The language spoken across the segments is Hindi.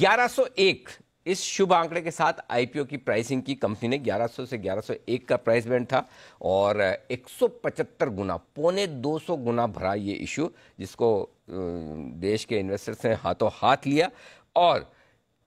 1101 इस शुभ आंकड़े के साथ आईपीओ की प्राइसिंग की कंपनी ने 1100 से 1101 का प्राइस बैंड था और 175 गुना, पौने 200 गुना भरा ये इशू, जिसको देश के इन्वेस्टर्स ने हाथों हाथ लिया और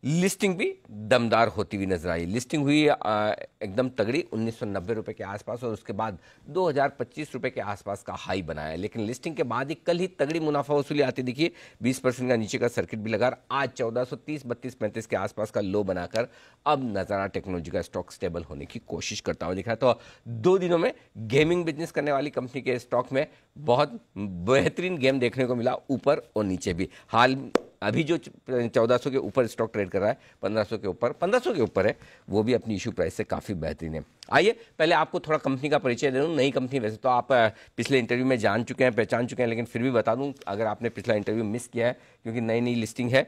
लिस्टिंग भी दमदार होती हुई नजर आई। लिस्टिंग हुई एकदम तगड़ी 1990 रुपए के आसपास और उसके बाद 2025 रुपए के आसपास का हाई बनाया। लेकिन लिस्टिंग के बाद ही कल ही तगड़ी मुनाफा वसूली आती दिखी, 20% का नीचे का सर्किट भी लगा। आज 1430, 32, 35 के आसपास का लो बनाकर अब नजारा टेक्नोलॉजी का स्टॉक स्टेबल होने की कोशिश करता हुआ दिख रहा है। तो 2 दिनों में गेमिंग बिजनेस करने वाली कंपनी के स्टॉक में बहुत बेहतरीन गेम देखने को मिला, ऊपर और नीचे भी। हाल अभी जो 1400 के ऊपर स्टॉक ट्रेड कर रहा है, 1500 के ऊपर, 1500 के ऊपर है, वो भी अपनी इशू प्राइस से काफ़ी बेहतरीन है। आइए पहले आपको थोड़ा कंपनी का परिचय दे दूँ। नई कंपनी वैसे तो आप पिछले इंटरव्यू में जान चुके हैं, पहचान चुके हैं, लेकिन फिर भी बता दूं अगर आपने पिछला इंटरव्यू मिस किया है, क्योंकि नई नई लिस्टिंग है।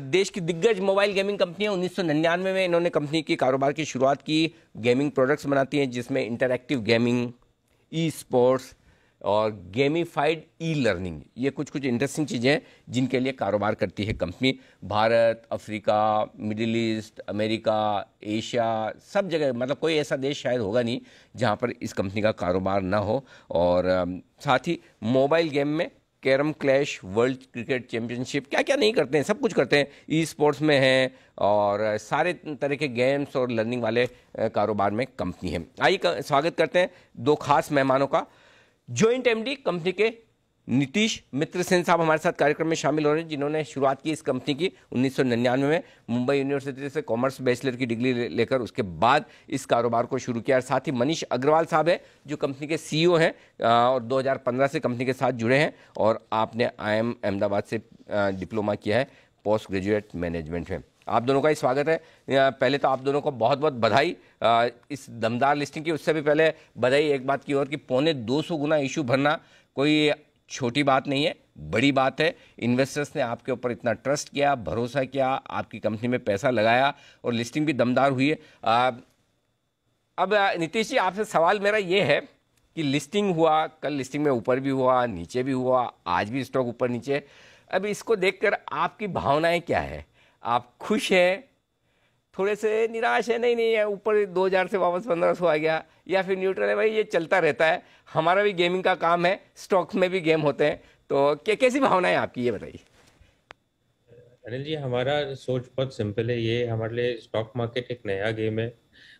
देश की दिग्गज मोबाइल गेमिंग कंपनी है। 1999 में इन्होंने कंपनी की कारोबार की शुरुआत की। गेमिंग प्रोडक्ट्स बनाती हैं जिसमें इंटरैक्टिव गेमिंग, ई स्पोर्ट्स और गेमिफाइड ई लर्निंग, ये कुछ इंटरेस्टिंग चीज़ें हैं जिनके लिए कारोबार करती है company. Bharat, Africa, middle east, America, Asia, सब जगह, मतलब कोई ऐसा देश शायद होगा नहीं जहां पर इस कंपनी का कारोबार ना हो। और साथ ही मोबाइल गेम में carrom clash, world cricket championship, क्या क्या नहीं करते हैं, सब कुछ करते हैं। ई स्पोर्ट्स में हैं और सारे तरह के गेम्स और लर्निंग वाले कारोबार में कंपनी है। आइए स्वागत करते हैं 2 खास मेहमानों का। जॉइंट एमडी कंपनी के नीतीश मित्र सेन साहब हमारे साथ कार्यक्रम में शामिल हो रहे हैं, जिन्होंने शुरुआत की इस कंपनी की 1999 में। मुंबई यूनिवर्सिटी से कॉमर्स बैचलर की डिग्री लेकर उसके बाद इस कारोबार को शुरू किया। और साथ ही मनीष अग्रवाल साहब हैं जो कंपनी के सीईओ हैं और 2015 से कंपनी के साथ जुड़े हैं और आपने IIM अहमदाबाद से डिप्लोमा किया है पोस्ट ग्रेजुएट मैनेजमेंट में। आप दोनों का ही स्वागत है। पहले तो आप दोनों को बहुत बहुत बधाई इस दमदार लिस्टिंग की। उससे भी पहले बधाई एक बात की और कि पौने 200 गुना इशू भरना कोई छोटी बात नहीं है, बड़ी बात है। इन्वेस्टर्स ने आपके ऊपर इतना ट्रस्ट किया, भरोसा किया, आपकी कंपनी में पैसा लगाया और लिस्टिंग भी दमदार हुई है। अब नीतीश जी, आपसे सवाल मेरा ये है कि लिस्टिंग हुआ, कल लिस्टिंग में ऊपर भी हुआ, नीचे भी हुआ, आज भी स्टॉक ऊपर नीचे। अब इसको देखकर आपकी भावनाएं क्या है? आप खुश हैं, थोड़े से निराश है, नहीं है, ऊपर 2000 से वापस 1500 आ गया, या फिर न्यूट्रल है, भाई ये चलता रहता है, हमारा भी गेमिंग का काम है, स्टॉक्स में भी गेम होते हैं, तो कैसी भावनाएं आपकी, ये बताइए। अनिल जी, हमारा सोच बहुत सिंपल है। ये हमारे लिए स्टॉक मार्केट एक नया गेम है,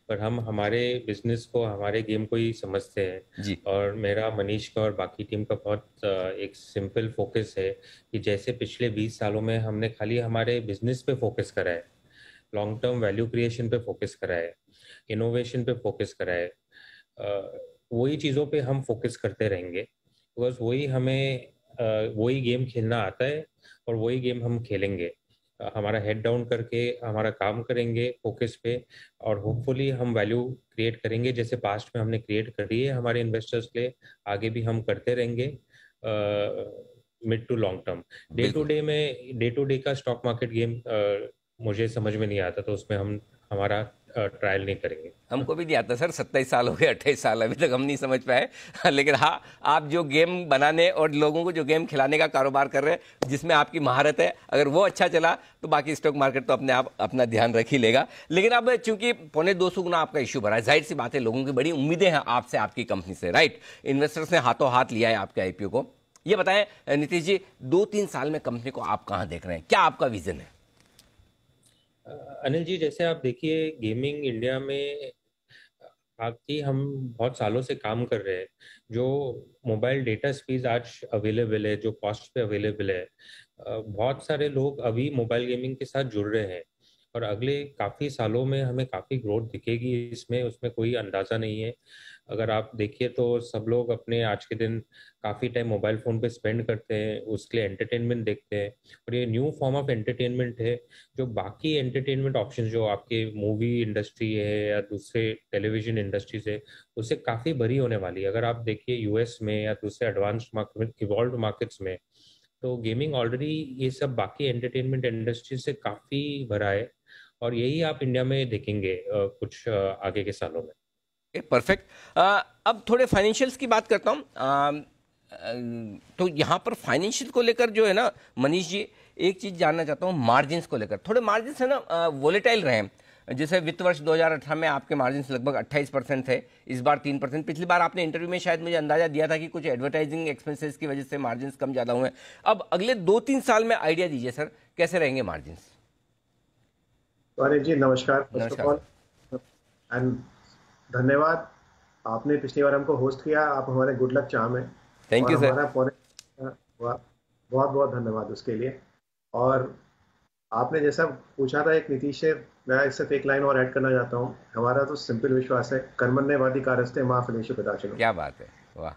पर हम हमारे बिजनेस को, हमारे गेम को ही समझते हैं जी। और मेरा, मनीष का और बाकी टीम का बहुत एक सिंपल फोकस है कि जैसे पिछले 20 सालों में हमने खाली हमारे बिजनेस पे फोकस करा है, लॉन्ग टर्म वैल्यू क्रिएशन पे फोकस करा है, इनोवेशन पे फोकस करा है, वही चीज़ों पे हम फोकस करते रहेंगे। बिकॉज वही हमें वही गेम खेलना आता है और वही गेम हम खेलेंगे। हमारा हेड डाउन करके हमारा काम करेंगे फोकस पे और होपफुली हम वैल्यू क्रिएट करेंगे जैसे पास्ट में हमने क्रिएट करी है हमारे इन्वेस्टर्स के लिए, आगे भी हम करते रहेंगे मिड टू लॉन्ग टर्म। बिल्कुल। डे टू डे का स्टॉक मार्केट गेम मुझे समझ में नहीं आता, तो उसमें हम हमारा ट्रायल नहीं करेंगे। हमको भी नहीं आता सर, 27 साल हो गए, 28 साल अभी तक हम नहीं समझ पाए। लेकिन हाँ, आप जो गेम बनाने और लोगों को जो गेम खिलाने का कारोबार कर रहे हैं, जिसमें आपकी महारत है, अगर वो अच्छा चला तो बाकी स्टॉक मार्केट तो अपने आप अपना ध्यान रख ही लेगा। लेकिन अब चूंकि पौने 200 गुना आपका इशू भरा है, जाहिर सी बात है लोगों की बड़ी उम्मीदें हैं आपसे, आपकी कंपनी से, राइट? इन्वेस्टर्स ने हाथों हाथ लिया है आपके आईपीओ को। ये बताएं नीतीश जी, 2-3 साल में कंपनी को आप कहाँ देख रहे हैं, क्या आपका विजन है? अनिल जी, जैसे आप देखिए, गेमिंग इंडिया में बाकी हम बहुत सालों से काम कर रहे हैं। जो मोबाइल डेटा स्पीड आज अवेलेबल है, जो कॉस्ट पे अवेलेबल है, बहुत सारे लोग अभी मोबाइल गेमिंग के साथ जुड़ रहे हैं और अगले काफ़ी सालों में हमें काफ़ी ग्रोथ दिखेगी इसमें, उसमें कोई अंदाज़ा नहीं है। अगर आप देखिए तो सब लोग अपने आज के दिन काफ़ी टाइम मोबाइल फ़ोन पे स्पेंड करते हैं, उसके लिए एंटरटेनमेंट देखते हैं और ये न्यू फॉर्म ऑफ एंटरटेनमेंट है। जो बाकी एंटरटेनमेंट ऑप्शन जो आपके मूवी इंडस्ट्री है या दूसरे टेलीविजन इंडस्ट्रीज है, उससे काफ़ी बड़ी होने वाली है। अगर आप देखिए यूएस में या दूसरे एडवांस्ड मार्केट, इवॉल्व मार्केट्स में, तो गेमिंग ऑलरेडी ये सब बाकी एंटरटेनमेंट इंडस्ट्री से काफ़ी भरा है और यही आप इंडिया में देखेंगे कुछ आगे के सालों में। परफेक्ट। अब थोड़े फाइनेंशियल्स की बात करता हूँ। तो यहाँ पर फाइनेंशियल को लेकर जो है ना मनीष जी, एक चीज जानना चाहता हूँ मार्जिन्स को लेकर, थोड़े मार्जिन्स है ना वोलेटाइल रहे हैं। जैसे वित्त वर्ष 2018 में आपके मार्जिन्स लगभग 28% थे, इस बार 3%। पिछली बार आपने इंटरव्यू में शायद मुझे अंदाजा दिया था कि कुछ एडवर्टाइजिंग एक्सपेंसेस की वजह से मार्जिन्स कम ज़्यादा हुए हैं। अब अगले 2-3 साल में आइडिया दीजिए सर, कैसे रहेंगे मार्जिन्स? अरे जी नमस्कार, फर्स्ट ऑफ नमस्कार ऑल सर। एंड धन्यवाद। आपने पिछली बार हमको होस्ट किया, आप हमारे गुड लक चार्म हैं थैंक और यू सर। हमारा बहुत बहुत धन्यवाद उसके लिए। और आपने जैसा पूछा था एक नीतीश से, मैं इससे एक लाइन और ऐड करना चाहता हूँ। हमारा तो सिंपल विश्वास है, कर्मण्येवादी कारस्ते माँ फलेषु कदाचन। क्या बात है, वाह,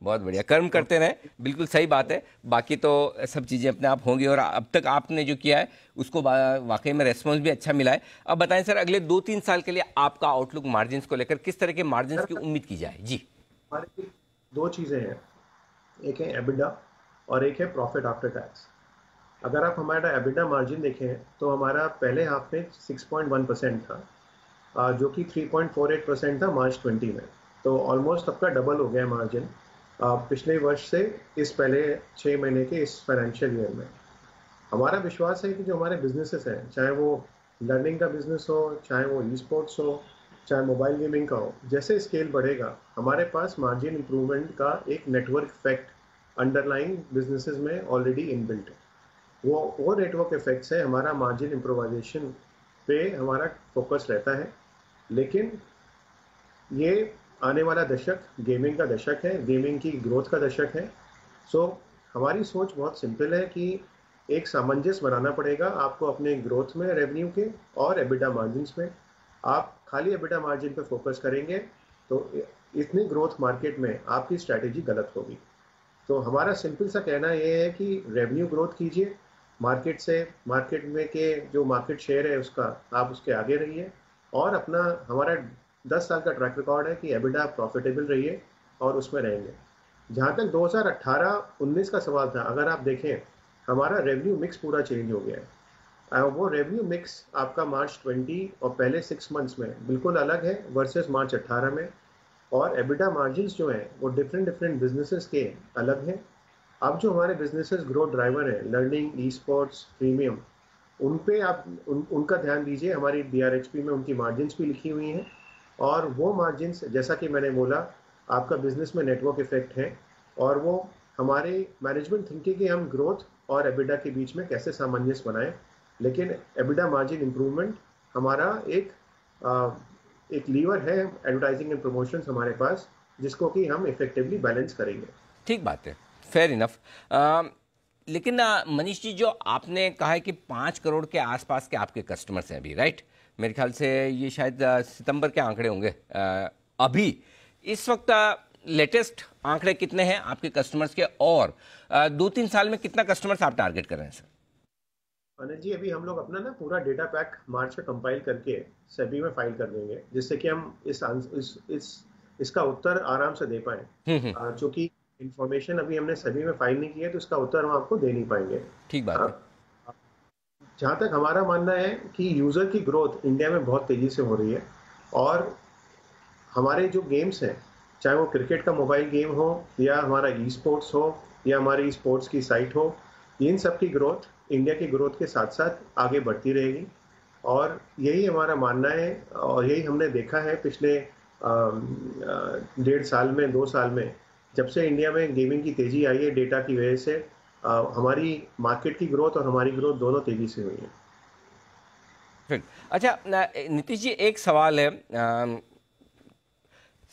बहुत बढ़िया। कर्म करते रहें, बिल्कुल सही बात है। बाकी तो सब चीज़ें अपने आप होंगी, और अब तक आपने जो किया है उसको वाकई में रेस्पॉन्स भी अच्छा मिला है। अब बताएं सर, अगले 2-3 साल के लिए आपका आउटलुक मार्जिन्स को लेकर, किस तरह के मार्जिन्स की उम्मीद की जाए जी? हमारी दो चीज़ें हैं, एक है एबिडा और एक है प्रॉफिट आफ्टर टैक्स। अगर आप हमारा एबिडा मार्जिन देखें तो हमारा पहले हाफ में 6.1% था, जो कि 3.48% था मार्च 20 में। तो ऑलमोस्ट आपका डबल हो गया है मार्जिन पिछले वर्ष से, इस पहले 6 महीने के इस फाइनेंशियल ईयर में। हमारा विश्वास है कि जो हमारे बिजनेसेस हैं, चाहे वो लर्निंग का बिजनेस हो, चाहे वो ई स्पोर्ट्स हो, चाहे मोबाइल गेमिंग का हो, जैसे स्केल बढ़ेगा हमारे पास मार्जिन इंप्रूवमेंट का एक नेटवर्क इफेक्ट अंडरलाइंग बिजनेसेस में ऑलरेडी इनबिल्ट है। वो नेटवर्क इफेक्ट से हमारा मार्जिन इम्प्रोवाइजेशन पे हमारा फोकस रहता है। लेकिन ये आने वाला दशक गेमिंग का दशक है, गेमिंग की ग्रोथ का दशक है। सो हमारी सोच बहुत सिंपल है कि एक सामंजस्य बनाना पड़ेगा आपको अपने ग्रोथ में, रेवेन्यू के और एबिटा मार्जिन्स में। आप खाली एबिटा मार्जिन पे फोकस करेंगे तो इतनी ग्रोथ मार्केट में आपकी स्ट्रैटेजी गलत होगी। तो हमारा सिंपल सा कहना ये है कि रेवेन्यू ग्रोथ कीजिए मार्केट से, मार्केट में के जो मार्केट शेयर है उसका आप उसके आगे रहिए, और अपना हमारा 10 साल का ट्रैक रिकॉर्ड है कि एबिटा प्रॉफिटेबल रहिए और उसमें रहेंगे। जहाँ तक 2018-19 का सवाल था, अगर आप देखें हमारा रेवेन्यू मिक्स पूरा चेंज हो गया है। वो रेवेन्यू मिक्स आपका मार्च 20 और पहले 6 मंथ्स में बिल्कुल अलग है वर्सेस मार्च 18 में। और एबिटा मार्जिन्स जो हैं वो डिफरेंट डिफरेंट बिजनेसेस के अलग हैं। अब जो हमारे बिजनेसेस ग्रोथ ड्राइवर हैं, लर्निंग, ई स्पोर्ट्स, प्रीमियम, उन पे आप उनका ध्यान दीजिए। हमारी डीआरएचपी में उनकी मार्जिन्स भी लिखी हुई हैं, और वो मार्जिन्स जैसा कि मैंने बोला आपका बिजनेस में नेटवर्क इफेक्ट है, और वो हमारे मैनेजमेंट थिंकिंग कि हम ग्रोथ और एबिडा के बीच में कैसे सामंजस्य बनाएं। लेकिन एबिडा मार्जिन इम्प्रूवमेंट हमारा एक लीवर है एडवर्टाइजिंग एंड प्रमोशंस हमारे पास, जिसको कि हम इफेक्टिवली बैलेंस करेंगे। ठीक बात है, फेयर इनफ। लेकिन मनीष जी, जो आपने कहा है कि 5 करोड़ के आसपास के आपके कस्टमर्स हैं अभी, राइट? मेरे ख्याल से ये शायद सितंबर के आंकड़े होंगे अभी। इस वक्त लेटेस्ट आंकड़े कितने हैं आपके कस्टमर्स के, और 2-3 साल में कितना कस्टमर्स आप टारगेट कर रहे हैं सर? अनिल जी, अभी हम लोग अपना ना पूरा डेटा पैक मार्च में कंपाइल करके सेबी में फाइल कर देंगे, जिससे कि हम इसका उत्तर आराम से दे पाए। हम्म। चूंकि इंफॉर्मेशन अभी हमने सेबी में फाइल नहीं की है तो इसका उत्तर हम आपको दे नहीं पाएंगे। ठीक बात हाँ, है। जहाँ तक हमारा मानना है कि यूजर की ग्रोथ इंडिया में बहुत तेजी से हो रही है, और हमारे जो गेम्स हैं, चाहे वो क्रिकेट का मोबाइल गेम हो, या हमारा ई स्पोर्ट्स हो, या हमारी ई स्पोर्ट्स की साइट हो, इन सब की ग्रोथ इंडिया की ग्रोथ के साथ साथ आगे बढ़ती रहेगी। और यही हमारा मानना है, और यही हमने देखा है पिछले 1.5 साल में, 2 साल में, जब से इंडिया में गेमिंग की तेजी आई है डेटा की वजह से। हमारी मार्केट की ग्रोथ और हमारी ग्रोथ दोनों तेजी से हुई है। फिर अच्छा, नीतीश जी, एक सवाल है।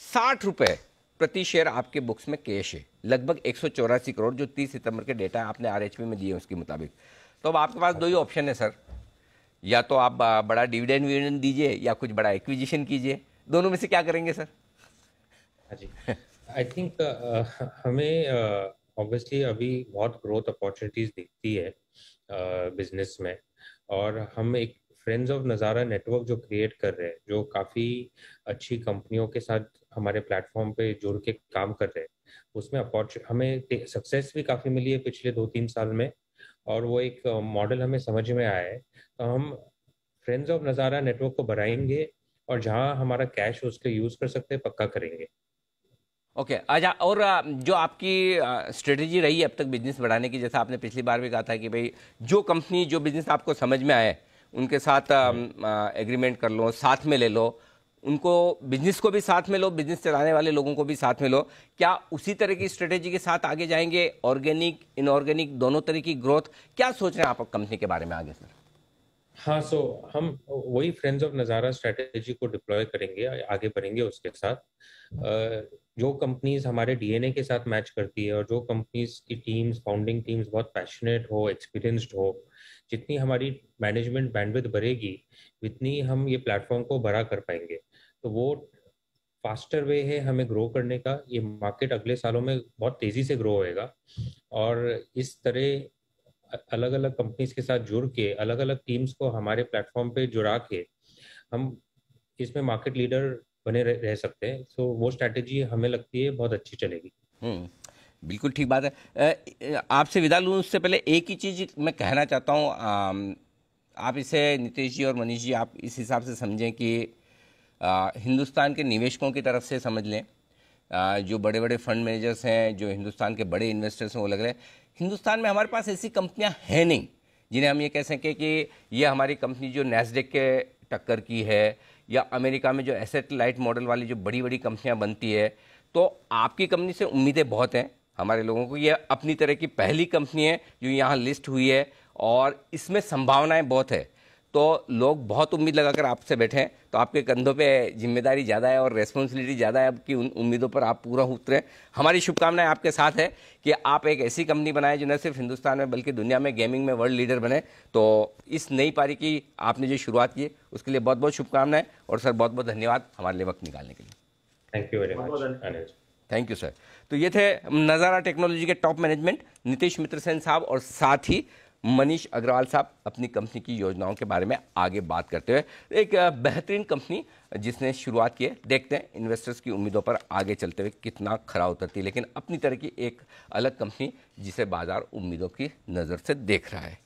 60 रुपए प्रति शेयर आपके बुक्स में कैश है, लगभग 184 करोड़, जो 30 सितंबर के डेटा आपने आरएचपी में दिए उसके मुताबिक। तो अब आपके पास दो ही ऑप्शन है सर, या तो आप बड़ा डिविडेंड विविडेंड दीजिए, या कुछ बड़ा एक्विजिशन कीजिए। दोनों में से क्या करेंगे सर? हाँ जी, आई थिंक हमें ऑब्वियसली अभी बहुत ग्रोथ अपॉर्चुनिटीज दिखती है बिजनेस में, और हम एक फ्रेंड्स ऑफ नज़ारा नेटवर्क जो क्रिएट कर रहे हैं, जो काफ़ी अच्छी कंपनियों के साथ हमारे प्लेटफॉर्म पे जुड़ के काम कर रहे हैं, उसमें हमें सक्सेस भी काफ़ी मिली है पिछले 2-3 साल में, और वो एक मॉडल हमें समझ में आया है। तो हम फ्रेंड्स ऑफ नज़ारा नेटवर्क को बढ़ाएंगे, और जहाँ हमारा कैश है उसके यूज़ कर सकते हैं, पक्का करेंगे। ओके अच्छा, और जो आपकी स्ट्रेटेजी रही है अब तक बिजनेस बढ़ाने की, जैसा आपने पिछली बार भी कहा था कि भाई जो कंपनी जो बिजनेस आपको समझ में आए उनके साथ एग्रीमेंट कर लो, साथ में ले लो उनको, बिजनेस को भी साथ में लो, बिजनेस चलाने वाले लोगों को भी साथ में लो। क्या उसी तरह की स्ट्रेटेजी के साथ आगे जाएंगे, ऑर्गेनिक इनऑर्गेनिक दोनों तरह की ग्रोथ? क्या सोच रहे हैं आप कंपनी के बारे में आगे सर? हाँ, सो हम वही फ्रेंड्स ऑफ नज़ारा स्ट्रेटेजी को डिप्लॉय करेंगे, आगे बढ़ेंगे उसके साथ। जो कंपनीज हमारे डीएनए के साथ मैच करती है और जो कंपनीज की टीम्स, फाउंडिंग टीम्स बहुत पैशनेट हो, एक्सपीरियंस्ड हो, जितनी हमारी मैनेजमेंट बैंडविड्थ बढ़ेगी उतनी हम ये प्लेटफॉर्म को बड़ा कर पाएंगे। तो वो फास्टर वे है हमें ग्रो करने का। ये मार्केट अगले सालों में बहुत तेजी से ग्रो होएगा और इस तरह अलग अलग कंपनीज के साथ जुड़ के, अलग अलग टीम्स को हमारे प्लेटफॉर्म पे जुड़ा के हम इसमें मार्केट लीडर बने रह सकते हैं। सो वो स्ट्रैटेजी हमें लगती है बहुत अच्छी चलेगी। बिल्कुल ठीक बात है। आपसे विदा लूँ उससे पहले एक ही चीज़ मैं कहना चाहता हूँ, आप इसे नीतीश जी और मनीष जी आप इस हिसाब से समझें कि हिंदुस्तान के निवेशकों की तरफ से समझ लें, जो बड़े बड़े फंड मैनेजर्स हैं, जो हिंदुस्तान के बड़े इन्वेस्टर्स हैं, वो लग रहे हैं हिंदुस्तान में हमारे पास ऐसी कंपनियां हैं नहीं जिन्हें हम ये कह सकें कि ये हमारी कंपनी जो नैस्डैक के टक्कर की है, या अमेरिका में जो एसेट लाइट मॉडल वाली जो बड़ी बड़ी कंपनियां बनती है। तो आपकी कंपनी से उम्मीदें बहुत हैं हमारे लोगों को। ये अपनी तरह की पहली कंपनी है जो यहाँ लिस्ट हुई है और इसमें संभावनाएं बहुत है। तो लोग बहुत उम्मीद लगाकर आपसे बैठे हैं, तो आपके कंधों पे जिम्मेदारी ज़्यादा है और रेस्पॉन्सिबिलिटी ज़्यादा है। अब की उन उम्मीदों पर आप पूरा उतरें। हमारी शुभकामनाएं आपके साथ है कि आप एक ऐसी कंपनी बनाएं जो न सिर्फ हिंदुस्तान में बल्कि दुनिया में गेमिंग में वर्ल्ड लीडर बने। तो इस नई पारी की आपने जो शुरुआत की उसके लिए बहुत बहुत शुभकामनाएं। और सर बहुत बहुत धन्यवाद हमारे लिए वक्त निकालने के लिए। Thank you very much Anuj. Thank you sir. तो ये थे नज़ारा टेक्नोलॉजी के टॉप मैनेजमेंट नीतीश मित्र सेन साहब और साथ ही मनीष अग्रवाल साहब अपनी कंपनी की योजनाओं के बारे में आगे बात करते हुए। एक बेहतरीन कंपनी जिसने शुरुआत की है, देखते हैं इन्वेस्टर्स की उम्मीदों पर आगे चलते हुए कितना खरा उतरती है, लेकिन अपनी तरह की एक अलग कंपनी जिसे बाजार उम्मीदों की नज़र से देख रहा है।